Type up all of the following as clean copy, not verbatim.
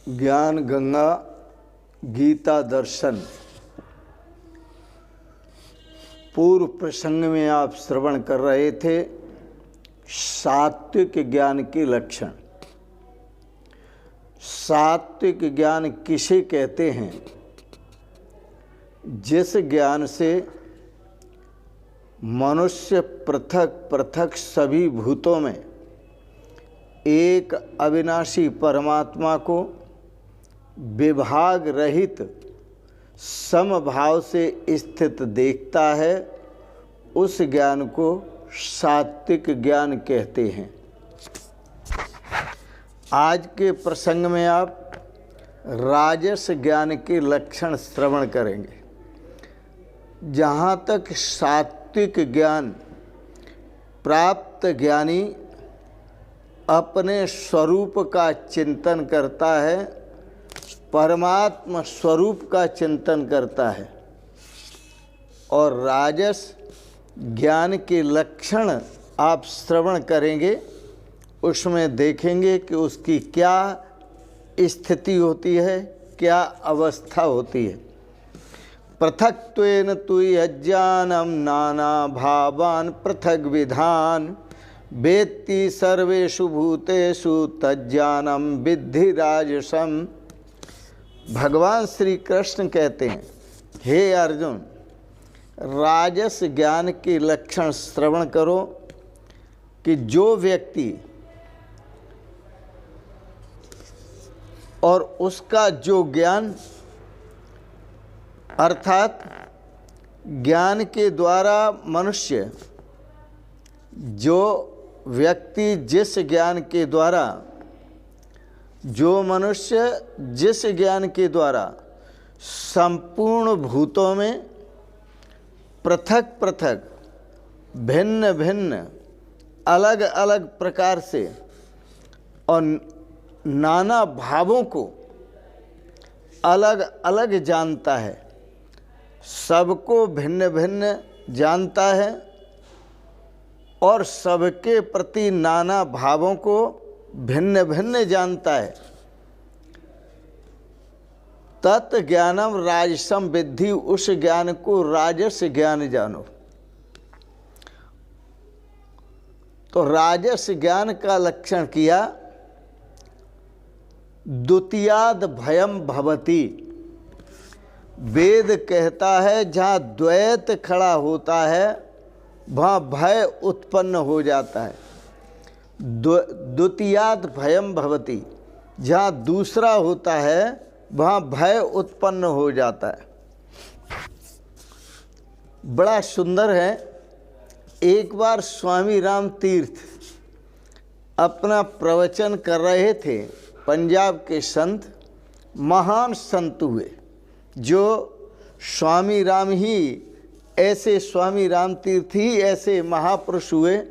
ज्ञान गंगा गीता दर्शन। पूर्व प्रसंग में आप श्रवण कर रहे थे सात्विक ज्ञान के लक्षण। सात्विक ज्ञान किसे कहते हैं? जिस ज्ञान से मनुष्य पृथक पृथक सभी भूतों में एक अविनाशी परमात्मा को विभाग रहित समभाव से स्थित देखता है, उस ज्ञान को सात्विक ज्ञान कहते हैं। आज के प्रसंग में आप राजस ज्ञान के लक्षण श्रवण करेंगे। जहाँ तक सात्विक ज्ञान प्राप्त ज्ञानी अपने स्वरूप का चिंतन करता है, परमात्मा स्वरूप का चिंतन करता है, और राजस ज्ञान के लक्षण आप श्रवण करेंगे। उसमें देखेंगे कि उसकी क्या स्थिति होती है, क्या अवस्था होती है। पृथक्त्वेन तु यज्ञानम नाना भावान पृथक विधान वेत्ति सर्वेषु भूतेषु तज्ज्ञानम विद्धि राजसम। भगवान श्री कृष्ण कहते हैं, हे अर्जुन, राजस ज्ञान के लक्षण श्रवण करो कि जो व्यक्ति और उसका जो ज्ञान, अर्थात ज्ञान के द्वारा मनुष्य, जो व्यक्ति जिस ज्ञान के द्वारा, जो मनुष्य जिस ज्ञान के द्वारा संपूर्ण भूतों में पृथक पृथक भिन्न भिन्न अलग अलग प्रकार से और नाना भावों को अलग अलग जानता है, सबको भिन्न भिन्न जानता है और सबके प्रति नाना भावों को भिन्न भिन्न जानता है, तत् ज्ञानम राजसम विद्धि, उस ज्ञान को राजस ज्ञान जानो। तो राजस ज्ञान का लक्षण किया, द्वितीयाद भयम भवति। वेद कहता है जहाँ द्वैत खड़ा होता है वहाँ भय उत्पन्न हो जाता है। द्वितीयाद भयम भवति, जहाँ दूसरा होता है वहाँ भय उत्पन्न हो जाता है। बड़ा सुंदर है। एक बार स्वामी राम तीर्थ अपना प्रवचन कर रहे थे। पंजाब के संत, महान संत हुए, जो स्वामी राम ही ऐसे, स्वामी राम तीर्थ ही ऐसे महापुरुष हुए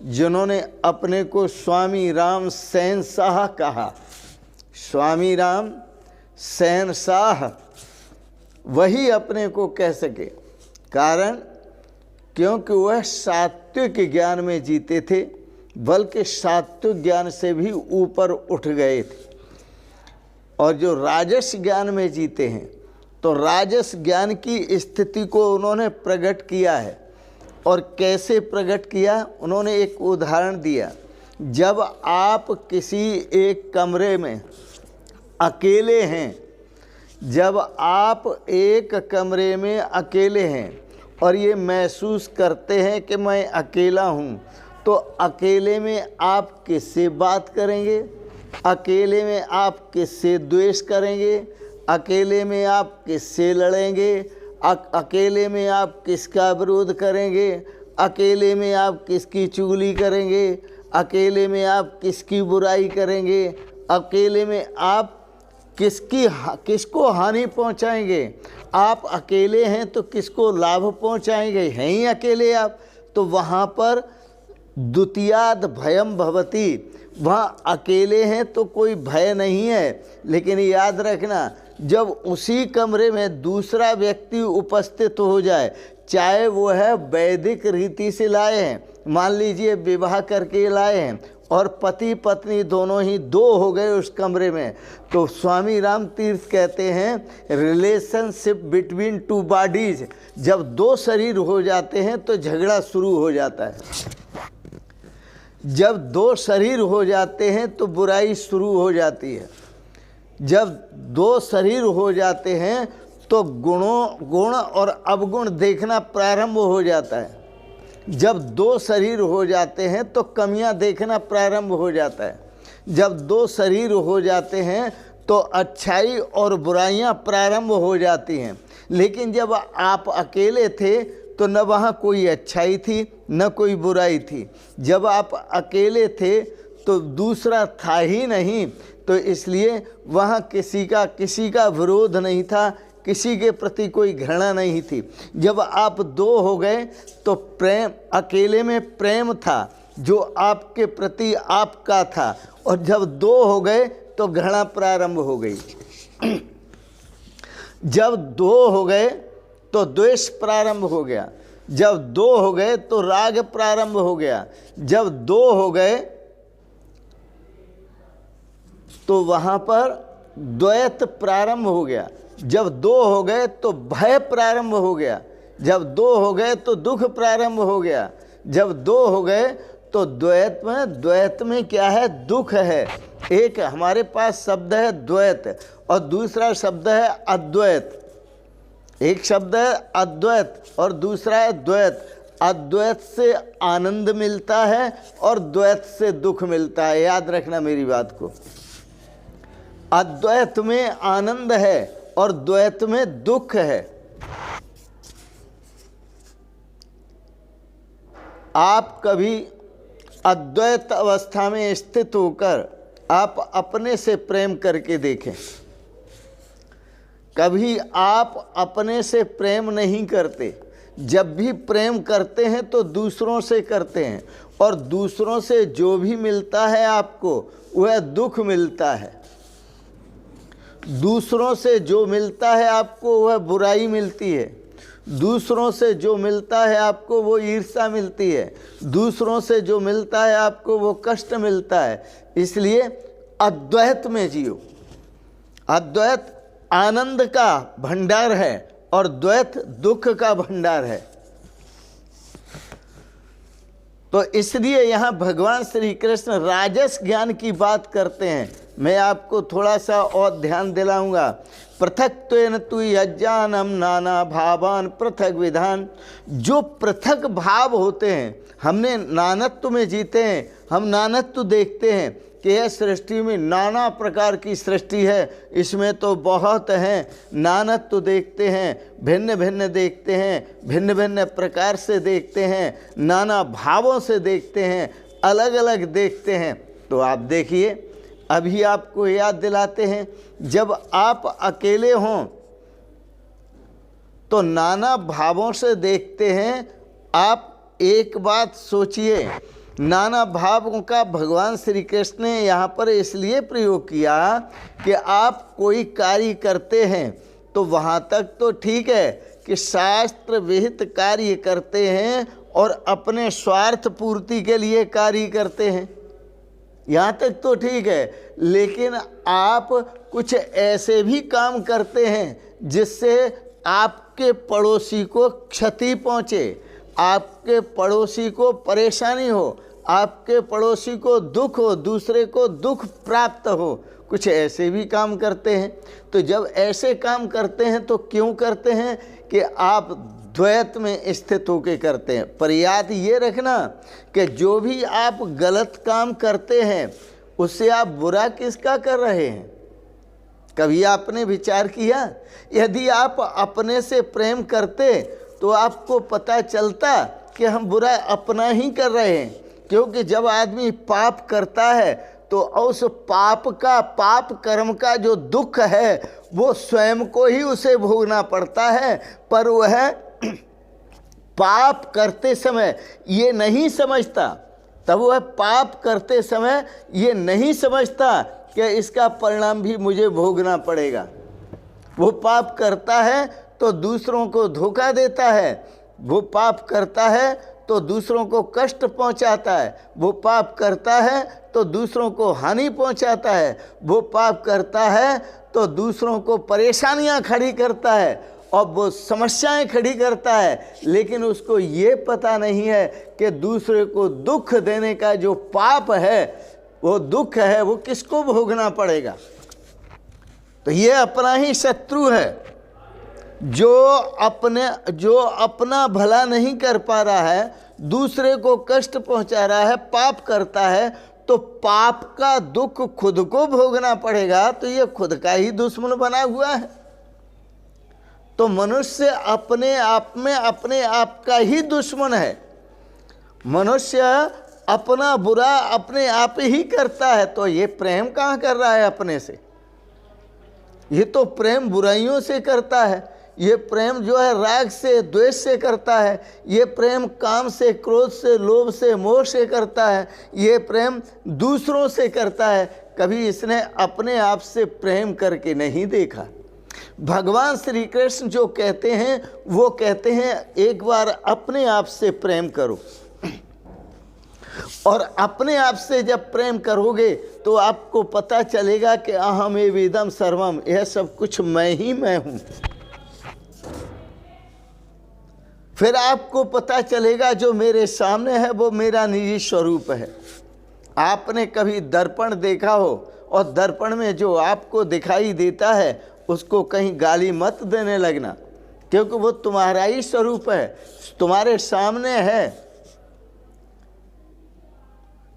जिन्होंने अपने को स्वामी राम शहंशाह कहा। स्वामी राम शहंशाह वही अपने को कह सके, कारण क्योंकि वह सात्विक ज्ञान में जीते थे, बल्कि सात्विक ज्ञान से भी ऊपर उठ गए थे। और जो राजस ज्ञान में जीते हैं, तो राजस ज्ञान की स्थिति को उन्होंने प्रकट किया है। और कैसे प्रकट किया? उन्होंने एक उदाहरण दिया। जब आप किसी एक कमरे में अकेले हैं, जब आप एक कमरे में अकेले हैं और ये महसूस करते हैं कि मैं अकेला हूँ, तो अकेले में आप किससे बात करेंगे? अकेले में आप किससे द्वेष करेंगे? अकेले में आप किससे लड़ेंगे? अकेले में आप किसका विरोध करेंगे? अकेले में आप किसकी चुगली करेंगे? अकेले में आप किसकी बुराई करेंगे? अकेले में आप किसको हानि पहुंचाएंगे? आप अकेले हैं तो किसको लाभ पहुंचाएंगे? हैं ही अकेले आप। तो वहाँ पर द्वितीयाद भयम भवति, वहाँ अकेले हैं तो कोई भय नहीं है। लेकिन याद रखना, जब उसी कमरे में दूसरा व्यक्ति उपस्थित हो जाए, चाहे वो है वैदिक रीति से लाए हैं, मान लीजिए विवाह करके लाए हैं, और पति पत्नी दोनों ही दो हो गए उस कमरे में, तो स्वामी राम तीर्थ कहते हैं रिलेशनशिप बिटवीन टू बॉडीज, जब दो शरीर हो जाते हैं तो झगड़ा शुरू हो जाता है। जब दो शरीर हो जाते हैं तो बुराई शुरू हो जाती है। जब दो शरीर हो जाते हैं तो गुण और अवगुण देखना प्रारंभ हो जाता है। जब दो शरीर हो जाते हैं तो कमियां देखना प्रारंभ हो जाता है। जब दो शरीर हो जाते हैं तो अच्छाई और बुराइयां प्रारंभ हो जाती हैं। लेकिन जब आप अकेले थे तो न वहाँ कोई अच्छाई थी न कोई बुराई थी। जब आप अकेले थे तो दूसरा था ही नहीं, तो इसलिए वहाँ किसी का विरोध नहीं था, किसी के प्रति कोई घृणा नहीं थी। जब आप दो हो गए तो प्रेम, अकेले में प्रेम था जो आपके प्रति आपका था, और जब दो हो गए तो घृणा प्रारंभ हो गई। जब दो हो गए तो द्वेष प्रारंभ हो गया। जब दो हो गए तो राग प्रारंभ हो गया। जब दो हो गए तो वहाँ पर द्वैत प्रारंभ हो गया। जब दो हो गए तो भय प्रारंभ हो गया। जब दो हो गए तो दुख प्रारंभ हो गया। जब दो हो गए तो द्वैत में क्या है? दुख है। एक हमारे पास शब्द है द्वैत और दूसरा शब्द है अद्वैत। एक शब्द है अद्वैत और दूसरा है द्वैत। अद्वैत से आनंद मिलता है और द्वैत से दुख मिलता है। याद रखना मेरी बात को। अद्वैत में आनंद है और द्वैत में दुख है। आप कभी अद्वैत अवस्था में स्थित होकर आप अपने से प्रेम करके देखें। कभी आप अपने से प्रेम नहीं करते। जब भी प्रेम करते हैं तो दूसरों से करते हैं, और दूसरों से जो भी मिलता है आपको वह दुख मिलता है। दूसरों से जो मिलता है आपको वह बुराई मिलती है। दूसरों से जो मिलता है आपको वो ईर्ष्या मिलती है। दूसरों से जो मिलता है आपको वो कष्ट मिलता है। इसलिए अद्वैत में जियो। अद्वैत आनंद का भंडार है और द्वैत दुख का भंडार है। तो इसलिए यहाँ भगवान श्री कृष्ण राजस ज्ञान की बात करते हैं। मैं आपको थोड़ा सा और ध्यान दिलाऊंगा। पृथक्त्वेन तु यज्ञानम नाना भावान पृथक विधान। जो पृथक भाव होते हैं, हमने नानत्व में जीते हैं, हम नानत्व देखते हैं कि यह सृष्टि में नाना प्रकार की सृष्टि है, इसमें तो बहुत हैं। नानत्व देखते हैं, भिन्न भिन्न देखते हैं, भिन्न भिन्न प्रकार से देखते हैं, नाना भावों से देखते हैं, अलग अलग देखते हैं। तो आप देखिए, अभी आपको याद दिलाते हैं, जब आप अकेले हों तो नाना भावों से देखते हैं। आप एक बात सोचिए, नाना भावों का भगवान श्री कृष्ण ने यहाँ पर इसलिए प्रयोग किया कि आप कोई कार्य करते हैं तो वहाँ तक तो ठीक है कि शास्त्र विहित कार्य करते हैं और अपने स्वार्थ पूर्ति के लिए कार्य करते हैं, यहाँ तक तो ठीक है। लेकिन आप कुछ ऐसे भी काम करते हैं जिससे आपके पड़ोसी को क्षति पहुँचे, आपके पड़ोसी को परेशानी हो, आपके पड़ोसी को दुख हो, दूसरे को दुख प्राप्त हो। कुछ ऐसे भी काम करते हैं। तो जब ऐसे काम करते हैं तो क्यों करते हैं? कि आप द्वैत में स्थित होकर करते हैं। पर याद ये रखना कि जो भी आप गलत काम करते हैं उससे आप बुरा किसका कर रहे हैं? कभी आपने विचार किया? यदि आप अपने से प्रेम करते तो आपको पता चलता कि हम बुरा अपना ही कर रहे हैं। क्योंकि जब आदमी पाप करता है तो उस पाप कर्म का जो दुख है वो स्वयं को ही उसे भोगना पड़ता है। पर वह पाप करते समय ये नहीं समझता, तब वह पाप करते समय ये नहीं समझता कि इसका परिणाम भी मुझे भोगना पड़ेगा। वो पाप करता है तो दूसरों को धोखा देता है, वो पाप करता है तो दूसरों को कष्ट पहुंचाता है, वो पाप करता है तो दूसरों को हानि पहुंचाता है, वो पाप करता है तो दूसरों को परेशानियां खड़ी करता है और वो समस्याएं खड़ी करता है, लेकिन उसको ये पता नहीं है कि दूसरे को दुख देने का जो पाप है, वो दुख है, वो किसको भोगना पड़ेगा। तो ये अपना ही शत्रु है। जो अपना भला नहीं कर पा रहा है, दूसरे को कष्ट पहुंचा रहा है, पाप करता है, तो पाप का दुख खुद को भोगना पड़ेगा, तो ये खुद का ही दुश्मन बना हुआ है। तो मनुष्य अपने आप में अपने आप का ही दुश्मन है। मनुष्य अपना बुरा अपने आप ही करता है, तो ये प्रेम कहाँ कर रहा है अपने से? ये तो प्रेम बुराइयों से करता है। ये प्रेम जो है राग से, द्वेष से करता है। ये प्रेम काम से, क्रोध से, लोभ से, मोह से करता है। ये प्रेम दूसरों से करता है, कभी इसने अपने आप से प्रेम करके नहीं देखा। भगवान श्री कृष्ण जो कहते हैं, वो कहते हैं एक बार अपने आप से प्रेम करो, और अपने आप से जब प्रेम करोगे तो आपको पता चलेगा कि अहमेवेदम सर्वम, यह सब कुछ मैं ही मैं हूं। फिर आपको पता चलेगा जो मेरे सामने है वो मेरा निजी स्वरूप है। आपने कभी दर्पण देखा हो और दर्पण में जो आपको दिखाई देता है उसको कहीं गाली मत देने लगना, क्योंकि वो तुम्हारा ही स्वरूप है, तुम्हारे सामने है।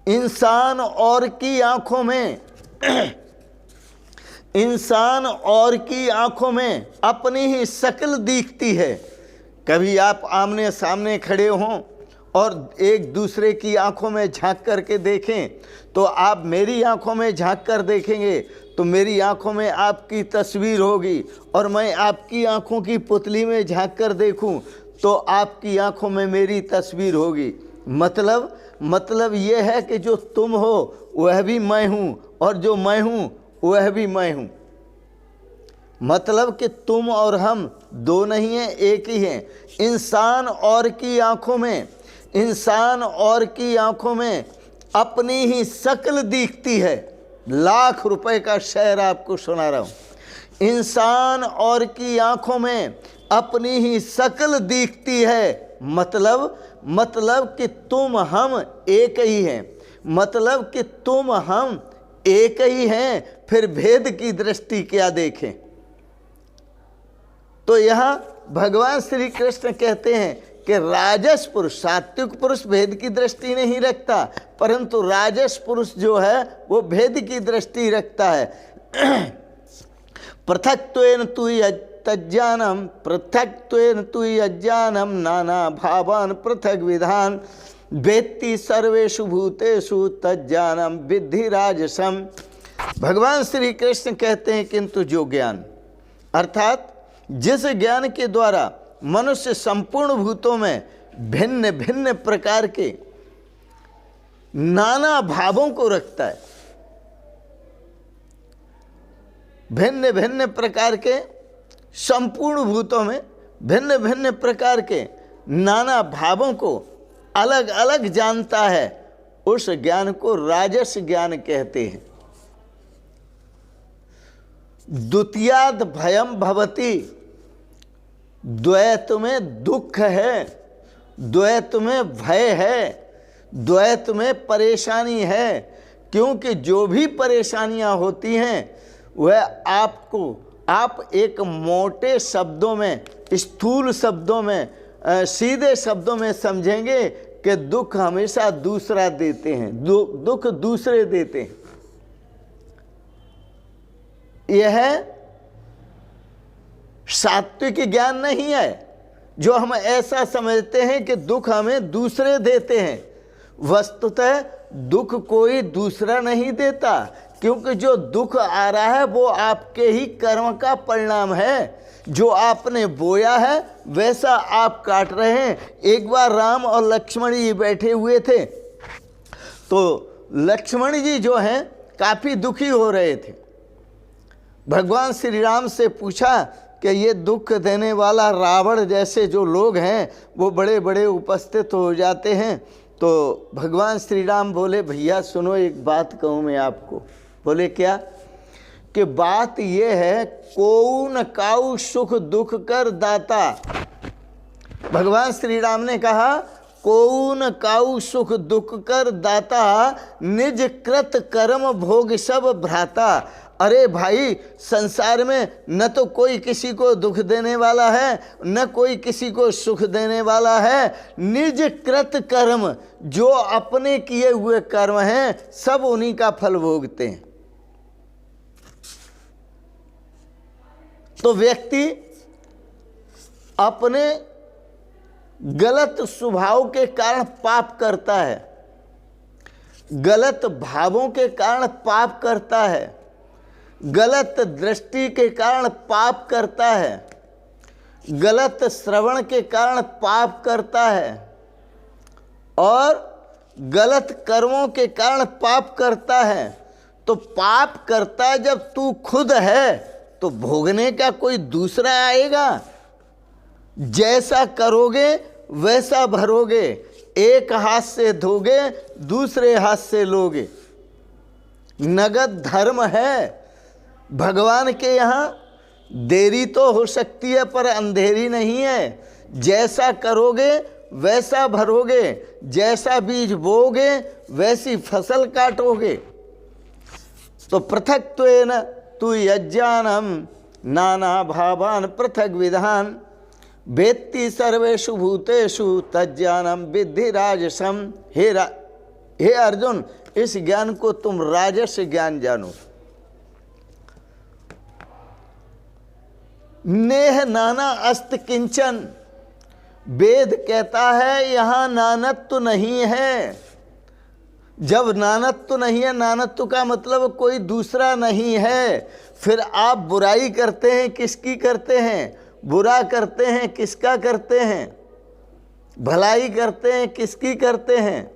इंसान और की आंखों में इंसान और की आंखों में अपनी ही शक्ल दिखती है। कभी आप आमने सामने खड़े हों और एक दूसरे की आंखों में झांक करके देखें, तो आप मेरी आंखों में झांक कर देखेंगे तो मेरी आंखों में आपकी तस्वीर होगी, और मैं आपकी आंखों की पुतली में झांक कर देखूं तो आपकी आंखों में मेरी तस्वीर होगी। मतलब ये है कि जो तुम हो वह भी मैं हूँ, और जो मैं हूँ वह भी मैं हूँ। मतलब कि तुम और हम दो नहीं हैं, एक ही हैं। इंसान और की आंखों में अपनी ही शक्ल दिखती है। लाख रुपए का शेर आपको सुना रहा हूँ। इंसान और की आंखों में अपनी ही शक्ल दिखती है, मतलब कि तुम हम एक ही हैं। मतलब कि तुम हम एक ही हैं, फिर भेद की दृष्टि क्या देखें। तो यहाँ भगवान श्री कृष्ण कहते हैं कि राजस पुरुष, सात्विक पुरुष भेद की दृष्टि नहीं रखता, परंतु राजस पुरुष जो है वो भेद की दृष्टि रखता है। पृथक्त्वेन तु यज्ञानम नाना भावान पृथक विधान वेत्ति सर्वेषु भूतेषु तज्ज्ञानम विद्धि राजसम। भगवान श्री कृष्ण कहते हैं किंतु जो ज्ञान, अर्थात जिस ज्ञान के द्वारा मनुष्य संपूर्ण भूतों में भिन्न भिन्न प्रकार के नाना भावों को रखता है, भिन्न भिन्न प्रकार के संपूर्ण भूतों में भिन्न भिन्न प्रकार के नाना भावों को अलग अलग जानता है, उस ज्ञान को राजस ज्ञान कहते हैं। द्वितीयाद भयम भवति, द्वैत में दुख है, द्वैत में भय है, द्वैत में परेशानी है। क्योंकि जो भी परेशानियां होती हैं वह आप एक मोटे शब्दों में, स्थूल शब्दों में, सीधे शब्दों में समझेंगे कि दुख हमेशा दूसरा देते हैं, दुख दूसरे देते हैं। यह सात्विक ज्ञान नहीं है जो हम ऐसा समझते हैं कि दुख हमें दूसरे देते हैं। वस्तुतः दुख कोई दूसरा नहीं देता, क्योंकि जो दुख आ रहा है वो आपके ही कर्म का परिणाम है। जो आपने बोया है वैसा आप काट रहे हैं। एक बार राम और लक्ष्मण जी बैठे हुए थे, तो लक्ष्मण जी जो हैं काफ़ी दुखी हो रहे थे। भगवान श्री राम से पूछा कि ये दुख देने वाला रावण जैसे जो लोग हैं वो बड़े बड़े उपस्थित हो जाते हैं। तो भगवान श्री राम बोले, भैया सुनो एक बात कहूँ मैं आपको। बोले क्या? कि बात ये है, कोऊ न काऊ सुख दुख कर दाता। भगवान श्री राम ने कहा, कोऊ न काऊ सुख दुख कर दाता, निज कृत कर्म भोग सब भ्राता। अरे भाई, संसार में न तो कोई किसी को दुख देने वाला है, न कोई किसी को सुख देने वाला है। निज कृत कर्म, जो अपने किए हुए कर्म हैं, सब उन्हीं का फल भोगते हैं। तो व्यक्ति अपने गलत स्वभाव के कारण पाप करता है, गलत भावों के कारण पाप करता है, गलत दृष्टि के कारण पाप करता है, गलत श्रवण के कारण पाप करता है और गलत कर्मों के कारण पाप करता है। तो पाप करता जब तू खुद है तो भोगने का कोई दूसरा आएगा? जैसा करोगे वैसा भरोगे, एक हाथ से धोगे दूसरे हाथ से लोगे। नगद धर्म है भगवान के यहाँ। देरी तो हो सकती है पर अंधेरी नहीं है। जैसा करोगे वैसा भरोगे, जैसा बीज बोओगे वैसी फसल काटोगे। तो पृथक्त्वेन तु यज्ञानम नाना भावान पृथक विधान, वेत्ति सर्वेषु भूतेषु तज्ज्ञानम विद्धि राजसम। हे अर्जुन, इस ज्ञान को तुम राजस ज्ञान जानो। नेह नाना अस्त किंचन, वेद कहता है यहाँ नानत्व नहीं है। जब नानत्व नहीं है, नानत्व का मतलब कोई दूसरा नहीं है, फिर आप बुराई करते हैं किसकी करते हैं? बुरा करते हैं किसका करते हैं? भलाई करते हैं किसकी करते हैं?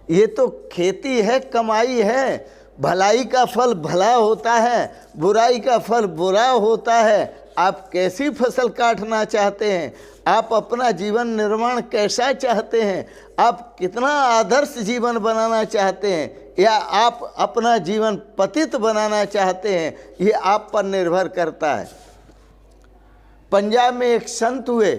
ये तो खेती है, कमाई है। भलाई का फल भला होता है, बुराई का फल बुरा होता है। आप कैसी फसल काटना चाहते हैं? आप अपना जीवन निर्माण कैसा चाहते हैं? आप कितना आदर्श जीवन बनाना चाहते हैं, या आप अपना जीवन पतित बनाना चाहते हैं? ये आप पर निर्भर करता है। पंजाब में एक संत हुए,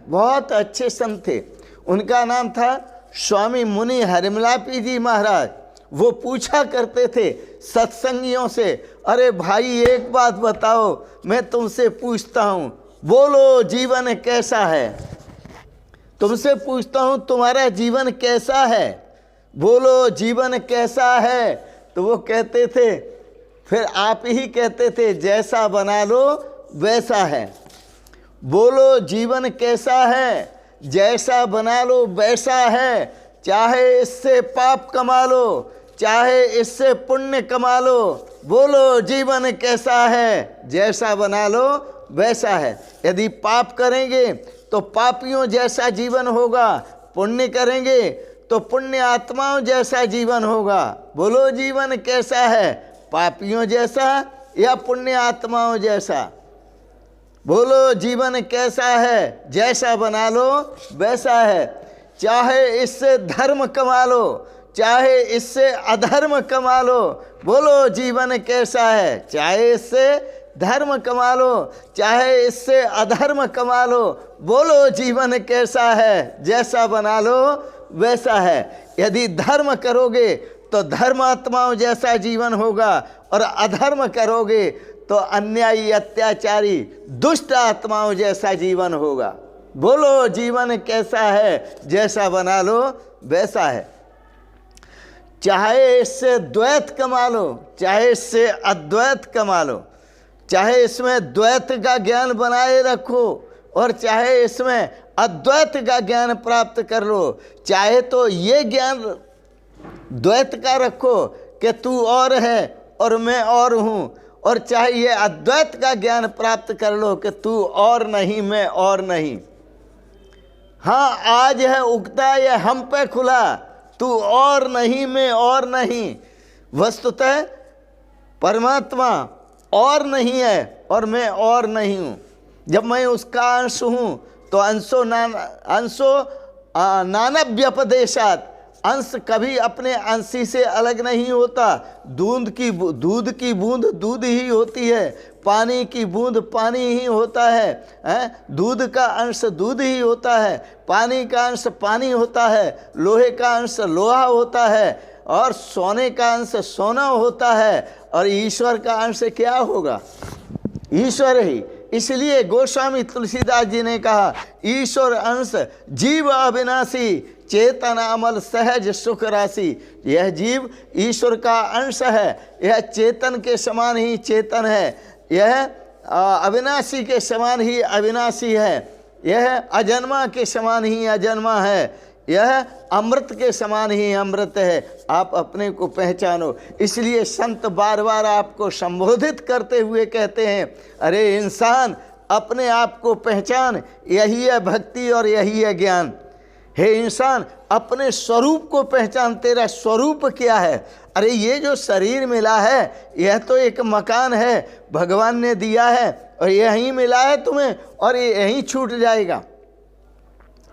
बहुत अच्छे संत थे। उनका नाम था स्वामी मुनि हरिमलापी जी महाराज। वो पूछा करते थे सत्संगियों से, अरे भाई एक बात बताओ, मैं तुमसे पूछता हूँ, बोलो जीवन कैसा है? तुमसे पूछता हूँ तुम्हारा जीवन कैसा है? बोलो जीवन कैसा है? तो वो कहते थे, फिर आप ही कहते थे, जैसा बना लो वैसा है। बोलो जीवन कैसा है? जैसा बना लो वैसा है। चाहे इससे पाप कमा लो, चाहे इससे पुण्य कमा लो, बोलो जीवन कैसा है? जैसा बना लो वैसा है। यदि पाप करेंगे तो पापियों जैसा जीवन होगा, पुण्य करेंगे तो पुण्य आत्माओं जैसा जीवन होगा। बोलो जीवन कैसा है? पापियों जैसा या पुण्य आत्माओं जैसा? बोलो जीवन कैसा है? जैसा बना लो वैसा है। चाहे इससे धर्म कमा लो, चाहे इससे अधर्म कमा लो, बोलो जीवन कैसा है? चाहे इससे धर्म कमा लो, चाहे इससे अधर्म कमा लो, बोलो जीवन कैसा है? जैसा बना लो वैसा है। यदि धर्म करोगे तो धर्मात्माओं जैसा जीवन होगा, और अधर्म करोगे तो अन्यायी अत्याचारी दुष्ट आत्माओं जैसा जीवन होगा। बोलो जीवन कैसा है? जैसा बना लो वैसा है। चाहे इससे द्वैत कमा लो, चाहे इससे अद्वैत कमा लो, चाहे इसमें द्वैत का ज्ञान बनाए रखो और चाहे इसमें अद्वैत का ज्ञान प्राप्त कर लो। चाहे तो ये ज्ञान द्वैत का रखो कि तू और है और मैं और हूँ, और चाहे ये अद्वैत का ज्ञान प्राप्त कर लो कि तू और नहीं मैं और नहीं। हाँ, आज है उगता ये हम पे खुला, तू और नहीं मैं और नहीं। वस्तुतः परमात्मा और नहीं है और मैं और नहीं हूँ। जब मैं उसका अंश हूँ तो अंशो नानव्यपदेशात, अंश कभी अपने अंशी से अलग नहीं होता। दूध की बूंद दूध ही होती है, पानी की बूंद पानी ही होता है, दूध का अंश दूध ही होता है, पानी का अंश पानी होता है, लोहे का अंश लोहा होता है, और सोने का अंश सोना होता है, और ईश्वर का अंश क्या होगा? ईश्वर ही। इसलिए गोस्वामी तुलसीदास जी ने कहा, ईश्वर अंश जीव अविनाशी, चेतन अमल सहज सुख राशि। यह जीव ईश्वर का अंश है, यह चेतन के समान ही चेतन है, यह अविनाशी के समान ही अविनाशी है, यह अजन्मा के समान ही अजन्मा है, यह अमृत के समान ही अमृत है। आप अपने को पहचानो। इसलिए संत बार बार आपको संबोधित करते हुए कहते हैं, अरे इंसान अपने आप को पहचान, यही है भक्ति और यही है ज्ञान। हे इंसान अपने स्वरूप को पहचान, तेरा स्वरूप क्या है? अरे ये जो शरीर मिला है यह तो एक मकान है, भगवान ने दिया है, और यहीं मिला है तुम्हें और ये यहीं छूट जाएगा।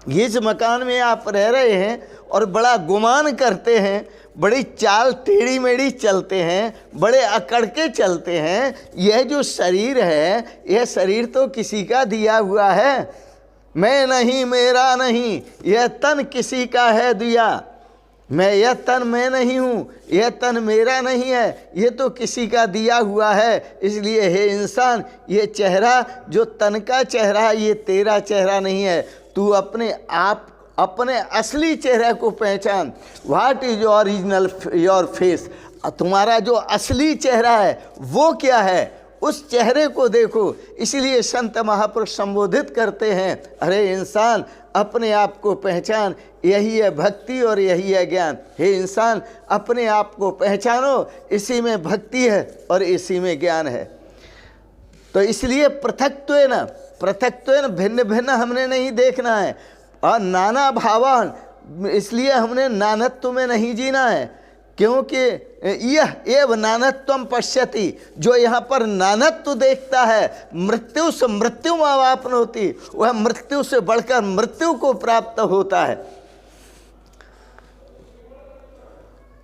इस मकान में आप रह रहे हैं और बड़ा गुमान करते हैं, बड़ी चाल टेढ़ी मेढ़ी चलते हैं, बड़े अकड़ के चलते हैं। यह जो शरीर है, यह शरीर तो किसी का दिया हुआ है। मैं नहीं मेरा नहीं, यह तन किसी का है दिया। यह तन मैं नहीं हूँ, यह तन मेरा नहीं है, ये तो किसी का दिया हुआ है। इसलिए हे इंसान, ये चेहरा जो तन का चेहरा है, ये तेरा चेहरा नहीं है। तू अपने असली चेहरे को पहचान। What is original your face? तुम्हारा जो असली चेहरा है वो क्या है, उस चेहरे को देखो। इसलिए संत महापुरुष संबोधित करते हैं, अरे इंसान अपने आप को पहचान, यही है भक्ति और यही है ज्ञान। हे इंसान अपने आप को पहचानो, इसी में भक्ति है और इसी में ज्ञान है। तो इसलिए पृथक्त्वेन भिन्न भिन्न हमने नहीं देखना है, और नाना भावान, इसलिए हमने नानत्व में नहीं जीना है। क्योंकि यह एव नानत्वम पश्यति, जो यहाँ पर नानत्व देखता है, मृत्यु से मृत्यु अवाप्नोति, वह मृत्यु से बढ़कर मृत्यु को प्राप्त होता है।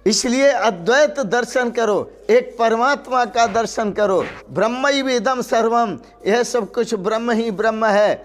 इसलिए अद्वैत दर्शन करो, एक परमात्मा का दर्शन करो। ब्रह्मैवेदम सर्वम, यह सब कुछ ब्रह्म ही ब्रह्म है।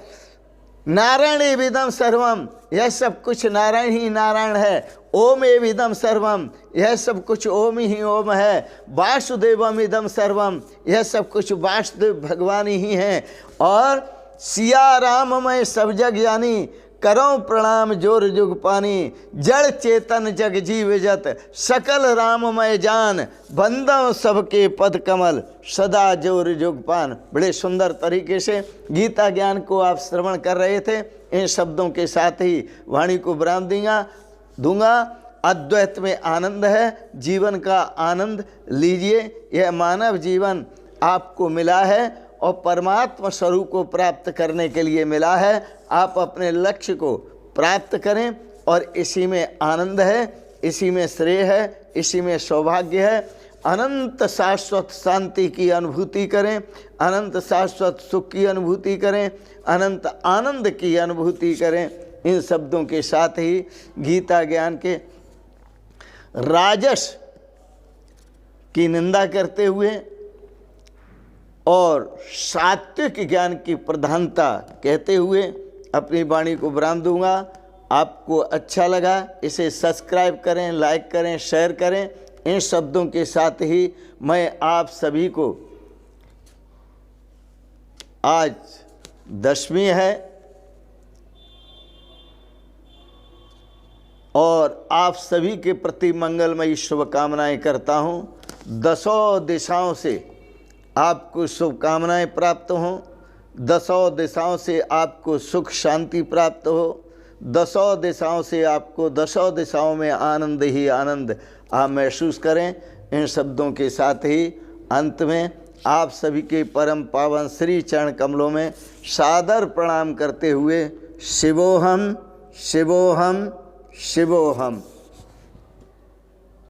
नारायणेवेदम सर्वम, यह सब कुछ नारायण ही नारायण है। ओम एविदम सर्वम, यह सब कुछ ओम ही ओम है। वासुदेवम इदम सर्वम, यह सब कुछ वासुदेव भगवान ही हैं। और सिया राम मैं सब जग जानी, करो प्रणाम जोर जुग पानी। जड़ चेतन जग जीव जत, सकल राममय जान। बंदो सबके पद कमल, सदा जोर जुग पान। बड़े सुंदर तरीके से गीता ज्ञान को आप श्रवण कर रहे थे। इन शब्दों के साथ ही वाणी को विराम दूंगा। अद्वैत में आनंद है, जीवन का आनंद लीजिए। यह मानव जीवन आपको मिला है और परमात्मा स्वरूप को प्राप्त करने के लिए मिला है। आप अपने लक्ष्य को प्राप्त करें और इसी में आनंद है, इसी में श्रेय है, इसी में सौभाग्य है। अनंत शाश्वत शांति की अनुभूति करें, अनंत शाश्वत सुख की अनुभूति करें, अनंत आनंद की अनुभूति करें। इन शब्दों के साथ ही गीता ज्ञान के राजस की निंदा करते हुए और सात्विक ज्ञान की प्रधानता कहते हुए अपनी वाणी को विराम दूंगा। आपको अच्छा लगा इसे सब्सक्राइब करें, लाइक करें, शेयर करें। इन शब्दों के साथ ही मैं आप सभी को, आज 10वीं है और आप सभी के प्रति मंगलमयी शुभकामनाएं करता हूं। 10 दिशाओं से आपको शुभकामनाएं प्राप्त हों, 10 दिशाओं से आपको सुख शांति प्राप्त हो, 10 दिशाओं से आपको 10 दिशाओं में आनंद ही आनंद आप महसूस करें। इन शब्दों के साथ ही अंत में आप सभी के परम पावन श्री चरण कमलों में सादर प्रणाम करते हुए शिवोहम शिवोहम शिवोहम।